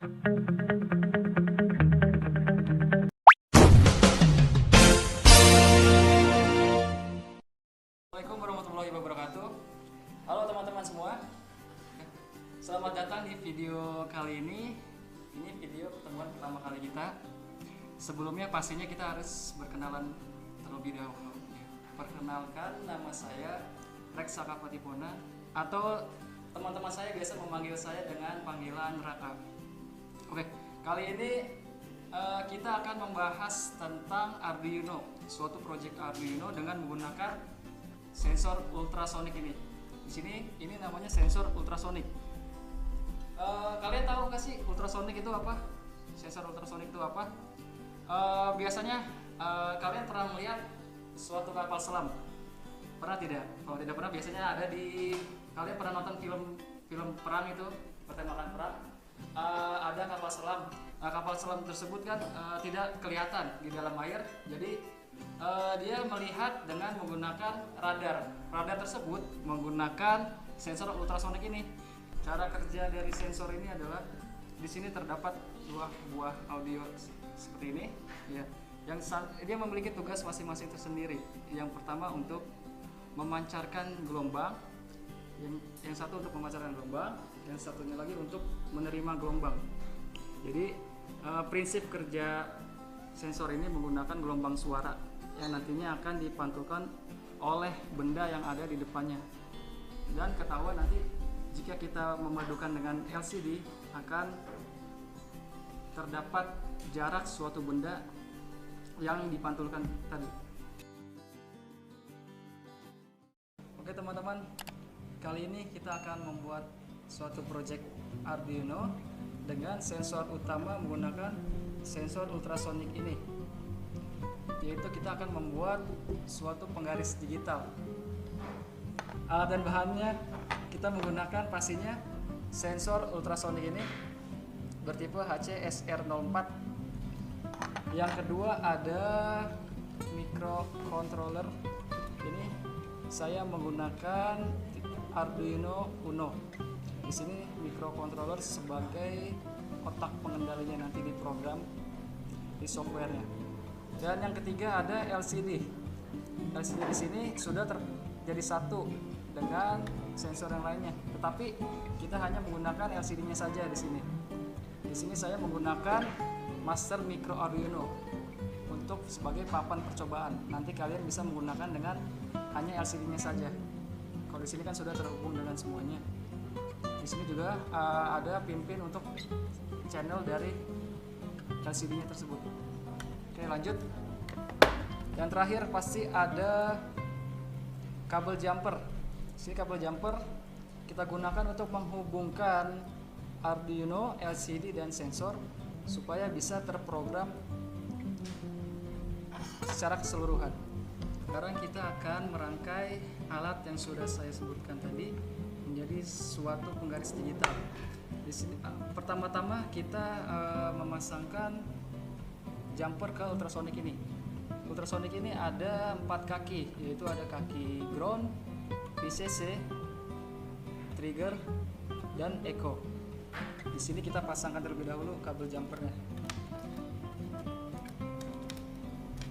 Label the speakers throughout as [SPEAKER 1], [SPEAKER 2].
[SPEAKER 1] Assalamualaikum warahmatullahi wabarakatuh. Halo teman-teman semua. Selamat datang di video kali ini. Ini video pertemuan pertama kali kita. Sebelumnya pastinya kita harus berkenalan terlebih dahulu. Perkenalkan, nama saya Rex Sakapatipona, atau teman-teman saya biasa memanggil saya dengan panggilan Raka. Oke, kali ini kita akan membahas tentang Arduino, suatu project Arduino dengan menggunakan sensor ultrasonik ini. Di sini ini namanya sensor ultrasonik. Kalian tahu nggak sih ultrasonik itu apa? Sensor ultrasonik itu apa? Biasanya kalian pernah melihat suatu kapal selam? Pernah tidak? Kalau tidak pernah, biasanya ada di, kalian pernah nonton film perang itu, pertembakan perang, ada kapal selam. Kapal selam tersebut kan tidak kelihatan di dalam air, jadi dia melihat dengan menggunakan radar. Radar tersebut menggunakan sensor ultrasonik ini. Cara kerja dari sensor ini adalah di sini terdapat dua buah audio seperti ini, ya. Dia memiliki tugas masing-masing tersendiri. Yang pertama untuk memancarkan gelombang, yang satu untuk memancarkan gelombang, yang satunya lagi untuk menerima gelombang. Jadi prinsip kerja sensor ini menggunakan gelombang suara yang nantinya akan dipantulkan oleh benda yang ada di depannya. Dan ketahuan nanti jika kita memadukan dengan LCD akan terdapat jarak suatu benda yang dipantulkan tadi. Oke teman-teman, kali ini kita akan membuat suatu project Arduino dengan sensor utama menggunakan sensor ultrasonik ini, yaitu kita akan membuat suatu penggaris digital. Alat dan bahannya kita menggunakan pastinya sensor ultrasonik ini bertipe HC-SR04. Yang kedua ada microcontroller. Ini saya menggunakan Arduino Uno. Di sini microcontroller sebagai otak pengendalinya nanti di program di softwarenya. Dan yang ketiga ada LCD. LCD di sini sudah terjadi satu dengan sensor yang lainnya, tetapi kita hanya menggunakan LCD-nya saja di sini. Di sini saya menggunakan Master Micro Arduino untuk sebagai papan percobaan. Nanti kalian bisa menggunakan dengan hanya LCD-nya saja. Kalau di sini kan sudah terhubung dengan semuanya. Di sini juga ada pin-pin untuk channel dari LCD-nya tersebut. Oke, lanjut. Yang terakhir pasti ada kabel jumper. Sini kabel jumper kita gunakan untuk menghubungkan Arduino, LCD dan sensor supaya bisa terprogram secara keseluruhan. Sekarang kita akan merangkai alat yang sudah saya sebutkan tadi menjadi suatu penggaris digital. Di sini pertama-tama kita memasangkan jumper ke ultrasonik ini. Ultrasonik ini ada 4 kaki, yaitu ada kaki ground, VCC, trigger, dan echo. Di sini kita pasangkan terlebih dahulu kabel jumpernya.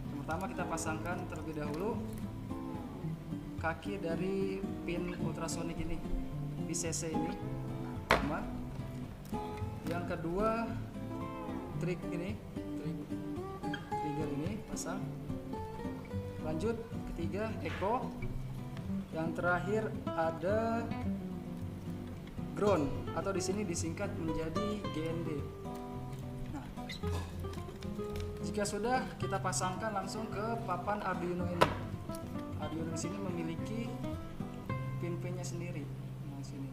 [SPEAKER 1] Yang pertama kita pasangkan terlebih dahulu kaki dari pin ultrasonik ini, VCC ini. Pertama. Yang kedua trigger ini pasang. Lanjut ketiga echo. Yang terakhir ada ground atau di sini disingkat menjadi GND. Nah, jika sudah kita pasangkan langsung ke papan Arduino ini. Arduino di sini memiliki pin-pinnya sendiri. Nah, sini.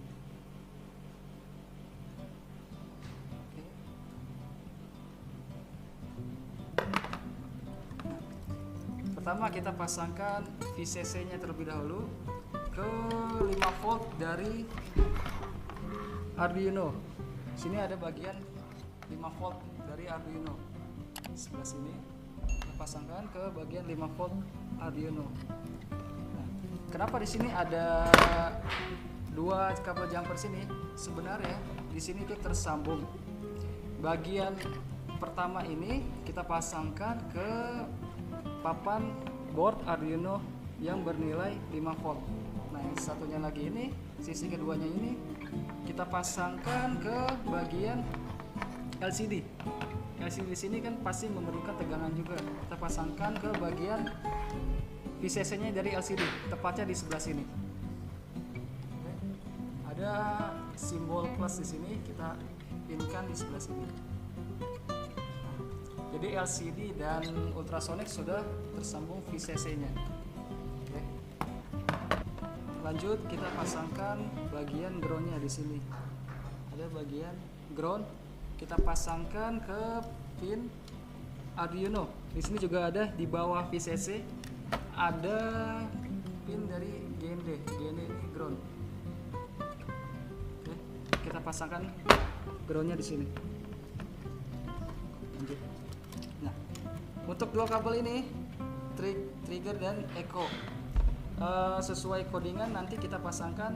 [SPEAKER 1] Oke. Pertama kita pasangkan VCC-nya terlebih dahulu ke 5 volt dari Arduino. Sini ada bagian 5 volt dari Arduino. Sebelah sini kita pasangkan ke bagian 5 volt Arduino. Nah, kenapa di sini ada 2 kabel jumper sini? Sebenarnya di sini itu tersambung. bagian pertama ini kita pasangkan ke papan board Arduino yang bernilai 5 volt. Nah, yang satunya lagi ini, sisi keduanya ini kita pasangkan ke bagian LCD. LCD di sini kan pasti memerlukan tegangan juga. Kita pasangkan ke bagian VCC-nya dari LCD, tepatnya di sebelah sini. Oke. Ada simbol plus di sini, kita pinkan di sebelah sini. Jadi LCD dan ultrasonic sudah tersambung VCC-nya. Oke. Lanjut kita pasangkan bagian ground-nya di sini. Ada bagian ground, kita pasangkan ke pin Arduino. Di sini juga ada di bawah VCC ada pin dari GND. GND ini ground. Oke, kita pasangkan ground-nya di sini. Lanjut. Nah, untuk dua kabel ini trigger dan echo sesuai codingan nanti kita pasangkan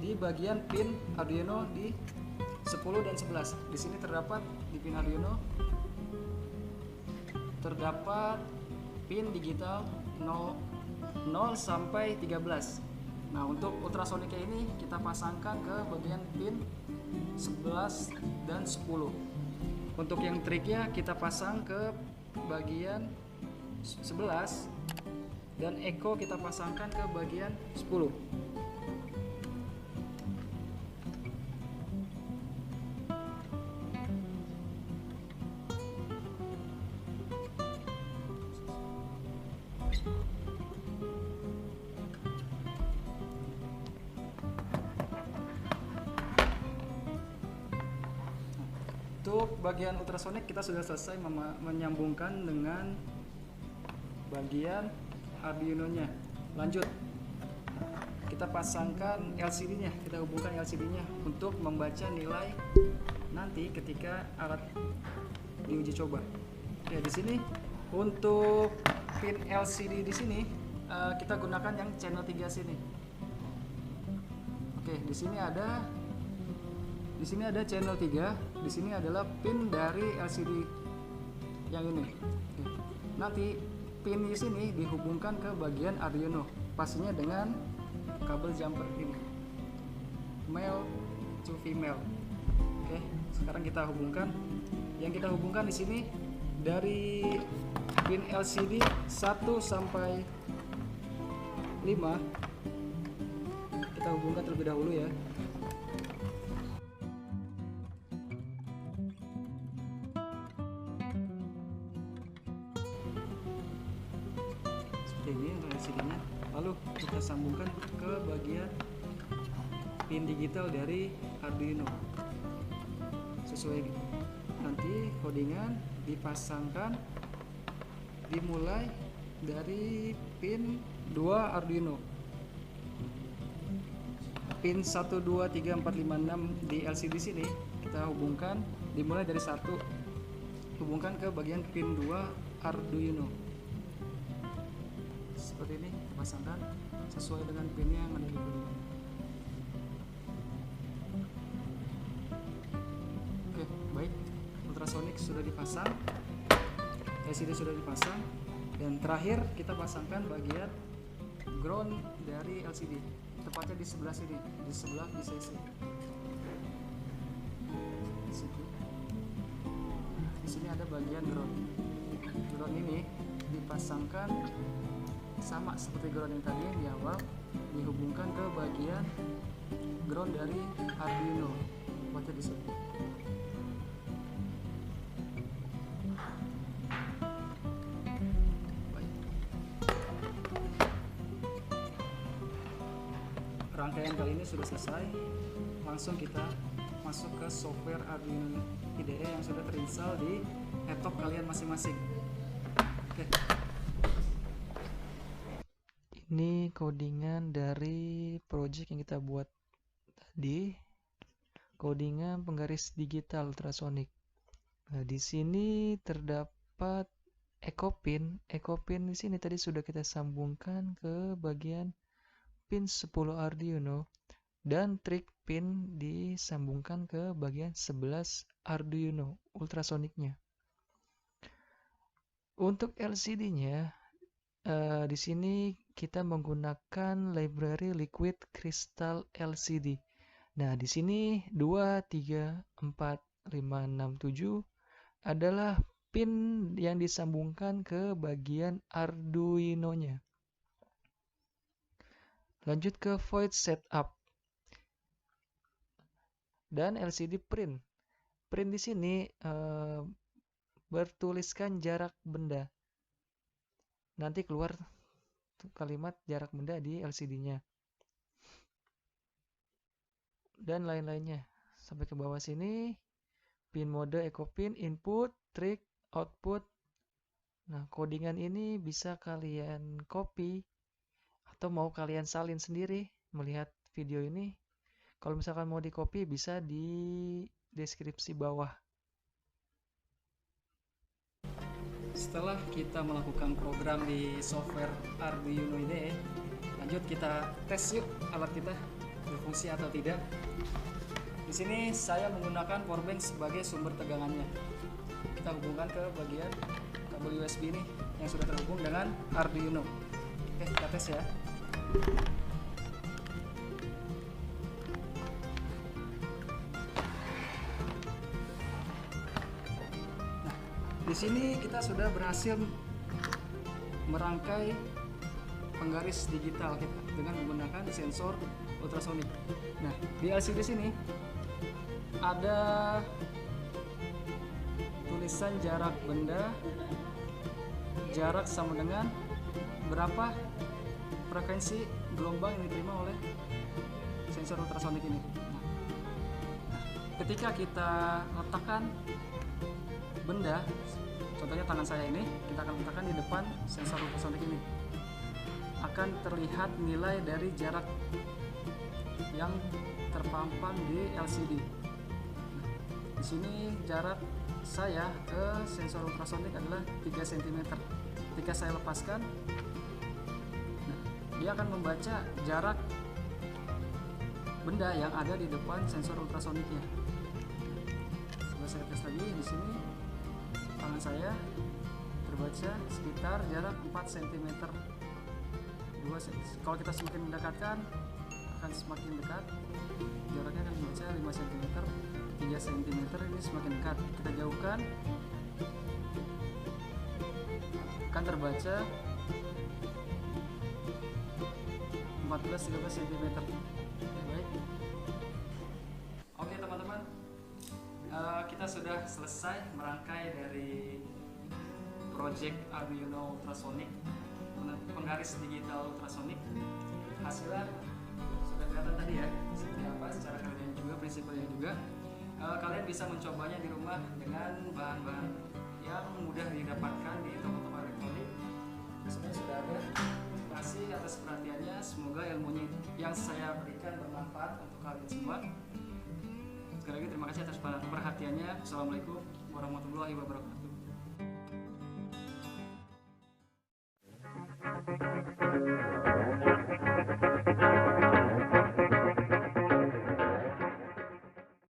[SPEAKER 1] di bagian pin Arduino di 10 dan 11. Di sini terdapat di pin Arduino terdapat pin digital 0 sampai 13. Nah, untuk ultrasonicnya ini kita pasangkan ke bagian pin 11 dan 10. Untuk yang triknya kita pasang ke bagian 11 dan echo kita pasangkan ke bagian 10. Untuk bagian ultrasonic kita sudah selesai menyambungkan dengan bagian Arduino-nya. Lanjut, kita pasangkan LCD-nya, kita hubungkan LCD-nya untuk membaca nilai nanti ketika alat diuji coba. Ya, di sini untuk pin LCD di sini kita gunakan yang channel 3 sini. Oke, di sini ada channel 3, di sini adalah pin dari LCD yang ini. Oke. Nanti pin di sini dihubungkan ke bagian Arduino, pastinya dengan kabel jumper ini, male to female. Oke, sekarang kita hubungkan. Yang kita hubungkan di sini dari pin LCD 1 sampai 5. Kita hubungkan terlebih dahulu ya. Ini untuk LCD-nya, lalu kita sambungkan ke bagian pin digital dari Arduino sesuai nanti codingan dipasangkan dimulai dari pin 2 Arduino, pin 1, 2, 3, 4, 5, 6 di LCD sini kita hubungkan dimulai dari 1, hubungkan ke bagian pin 2 Arduino. Seperti ini, pasangkan sesuai dengan pinnya yang ada di video. Oke, baik, ultrasonic sudah dipasang, LCD sudah dipasang, dan terakhir kita pasangkan bagian ground dari LCD, tepatnya di sebelah sini, di sebelah VCC. Di sini ada bagian ground. Ground ini dipasangkan sama seperti ground yang tadi di awal, dihubungkan ke bagian ground dari Arduino, tepatnya di sini. Baik. Rangkaian kali ini sudah selesai. Langsung kita masuk ke software Arduino IDE yang sudah terinstall di laptop kalian masing-masing. Oke. Ini codingan dari project yang kita buat tadi, codingan penggaris digital ultrasonic. Nah, di sini terdapat echo pin. Echo pin di sini tadi sudah kita sambungkan ke bagian pin 10 Arduino
[SPEAKER 2] dan trik pin disambungkan ke bagian 11 Arduino ultrasoniknya. Untuk LCD-nya, di sini kita menggunakan library Liquid Crystal LCD. Nah, di sini 2, 3, 4, 5, 6, 7 adalah pin yang disambungkan ke bagian Arduino-nya. Lanjut ke void setup. Dan LCD print. Print di sini bertuliskan jarak benda. Nanti keluar kalimat jarak benda di LCD-nya. Dan lain-lainnya. Sampai ke bawah sini, pin mode EcoPin, input, trig, output. Nah, codingan ini bisa kalian copy atau mau kalian salin sendiri melihat video ini. Kalau misalkan mau di copy bisa di deskripsi bawah.
[SPEAKER 1] Setelah kita melakukan program di software Arduino ini, lanjut kita tes yuk alat kita berfungsi atau tidak. Di sini saya menggunakan powerbank sebagai sumber tegangannya. Kita hubungkan ke bagian kabel USB ini yang sudah terhubung dengan Arduino. Oke, kita tes ya. Di sini kita sudah berhasil merangkai penggaris digital kita dengan menggunakan sensor ultrasonik. Nah, di LCD sini ada tulisan jarak benda, jarak sama dengan berapa frekuensi gelombang yang diterima oleh sensor ultrasonik ini. Nah, ketika kita letakkan benda, contohnya tangan saya ini, kita akan letakkan di depan sensor ultrasonik ini, akan terlihat nilai dari jarak yang terpampang di LCD. Di sini jarak saya ke sensor ultrasonik adalah 3 cm. Ketika saya lepaskan, dia akan membaca jarak benda yang ada di depan sensor ultrasoniknya. Coba saya tes lagi di sini. Tangan saya terbaca sekitar jarak 4 cm. Kalau kita semakin mendekatkan akan semakin dekat, jaraknya akan membaca 5 cm, 3 cm, ini semakin dekat. Kita jauhkan, akan terbaca 14-13 cm. Baik. Oke teman-teman, kita sudah selesai merangkai dari project Arduino ultrasonik, penggaris digital ultrasonik. Hasilnya sudah kelihatan tadi ya, seperti apa secara kerjanya juga, prinsipnya juga. Kalian bisa mencobanya di rumah dengan bahan-bahan yang mudah didapatkan di toko-toko elektronik. Sebenarnya sudah ada. Terima kasih atas perhatiannya. Semoga ilmunya yang saya berikan bermanfaat untuk kalian semua. Sekali lagi terima kasih atas perhatiannya. Assalamualaikum warahmatullahi wabarakatuh.